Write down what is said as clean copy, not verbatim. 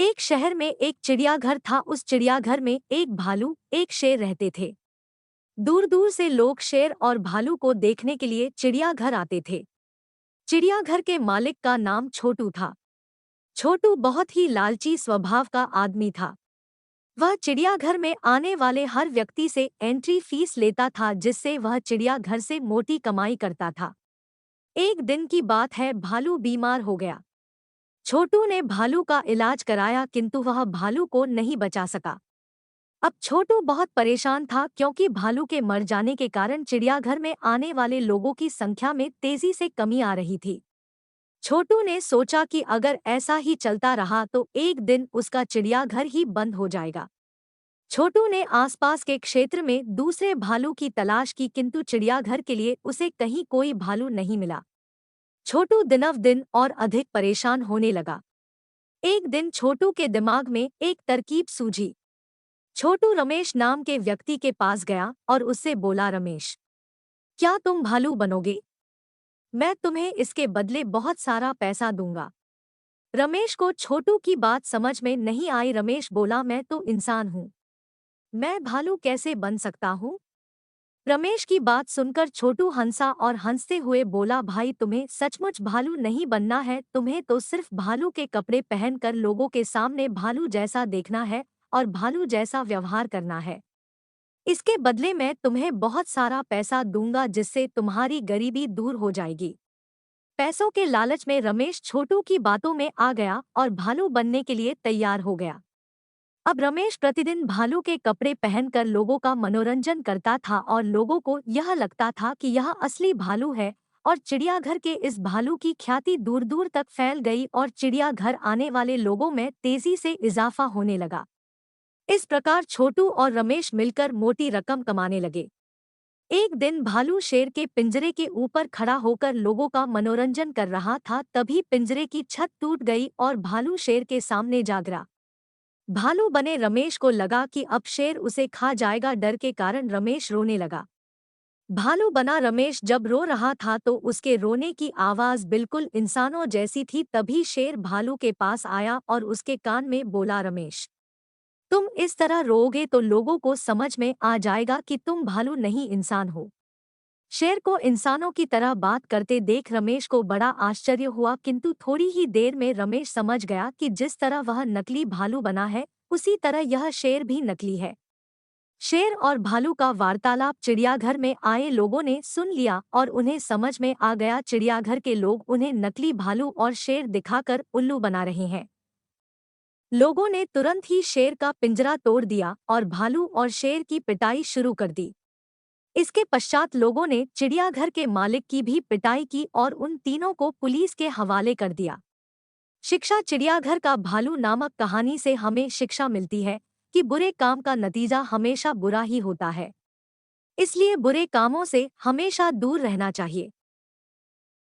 एक शहर में एक चिड़ियाघर था। उस चिड़ियाघर में एक भालू, एक शेर रहते थे। दूर दूर से लोग शेर और भालू को देखने के लिए चिड़ियाघर आते थे। चिड़ियाघर के मालिक का नाम छोटू था। छोटू बहुत ही लालची स्वभाव का आदमी था। वह चिड़ियाघर में आने वाले हर व्यक्ति से एंट्री फीस लेता था, जिससे वह चिड़ियाघर से मोटी कमाई करता था। एक दिन की बात है, भालू बीमार हो गया। छोटू ने भालू का इलाज कराया, किंतु वह भालू को नहीं बचा सका। अब छोटू बहुत परेशान था, क्योंकि भालू के मर जाने के कारण चिड़ियाघर में आने वाले लोगों की संख्या में तेजी से कमी आ रही थी। छोटू ने सोचा कि अगर ऐसा ही चलता रहा तो एक दिन उसका चिड़ियाघर ही बंद हो जाएगा। छोटू ने आसपास के क्षेत्र में दूसरे भालू की तलाश की, किंतु चिड़ियाघर के लिए उसे कहीं कोई भालू नहीं मिला। छोटू दिनव-दिन और अधिक परेशान होने लगा। एक दिन छोटू के दिमाग में एक तरकीब सूझी। छोटू रमेश नाम के व्यक्ति के पास गया और उससे बोला, रमेश, क्या तुम भालू बनोगे? मैं तुम्हें इसके बदले बहुत सारा पैसा दूंगा। रमेश को छोटू की बात समझ में नहीं आई। रमेश बोला, मैं तो इंसान हूँ, मैं भालू कैसे बन सकता हूँ? रमेश की बात सुनकर छोटू हंसा और हंसते हुए बोला, भाई, तुम्हें सचमुच भालू नहीं बनना है। तुम्हें तो सिर्फ भालू के कपड़े पहनकर लोगों के सामने भालू जैसा देखना है और भालू जैसा व्यवहार करना है। इसके बदले मैं तुम्हें बहुत सारा पैसा दूंगा, जिससे तुम्हारी गरीबी दूर हो जाएगी। पैसों के लालच में रमेश छोटू की बातों में आ गया और भालू बनने के लिए तैयार हो गया। अब रमेश प्रतिदिन भालू के कपड़े पहनकर लोगों का मनोरंजन करता था और लोगों को यह लगता था कि यह असली भालू है। और चिड़ियाघर के इस भालू की ख्याति दूर दूर तक फैल गई और चिड़ियाघर आने वाले लोगों में तेजी से इजाफा होने लगा। इस प्रकार छोटू और रमेश मिलकर मोटी रकम कमाने लगे। एक दिन भालू शेर के पिंजरे के ऊपर खड़ा होकर लोगों का मनोरंजन कर रहा था। तभी पिंजरे की छत टूट गई और भालू शेर के सामने जा गिरा। भालू बने रमेश को लगा कि अब शेर उसे खा जाएगा। डर के कारण रमेश रोने लगा। भालू बना रमेश जब रो रहा था तो उसके रोने की आवाज बिल्कुल इंसानों जैसी थी। तभी शेर भालू के पास आया और उसके कान में बोला, रमेश, तुम इस तरह रोओगे तो लोगों को समझ में आ जाएगा कि तुम भालू नहीं इंसान हो। शेर को इंसानों की तरह बात करते देख रमेश को बड़ा आश्चर्य हुआ, किंतु थोड़ी ही देर में रमेश समझ गया कि जिस तरह वह नकली भालू बना है, उसी तरह यह शेर भी नकली है। शेर और भालू का वार्तालाप चिड़ियाघर में आए लोगों ने सुन लिया और उन्हें समझ में आ गया चिड़ियाघर के लोग उन्हें नकली भालू और शेर दिखाकर उल्लू बना रहे हैं। लोगों ने तुरंत ही शेर का पिंजरा तोड़ दिया और भालू और शेर की पिटाई शुरू कर दी। इसके पश्चात लोगों ने चिड़ियाघर के मालिक की भी पिटाई की और उन तीनों को पुलिस के हवाले कर दिया। शिक्षा। चिड़ियाघर का भालू नामक कहानी से हमें शिक्षा मिलती है कि बुरे काम का नतीजा हमेशा बुरा ही होता है। इसलिए बुरे कामों से हमेशा दूर रहना चाहिए।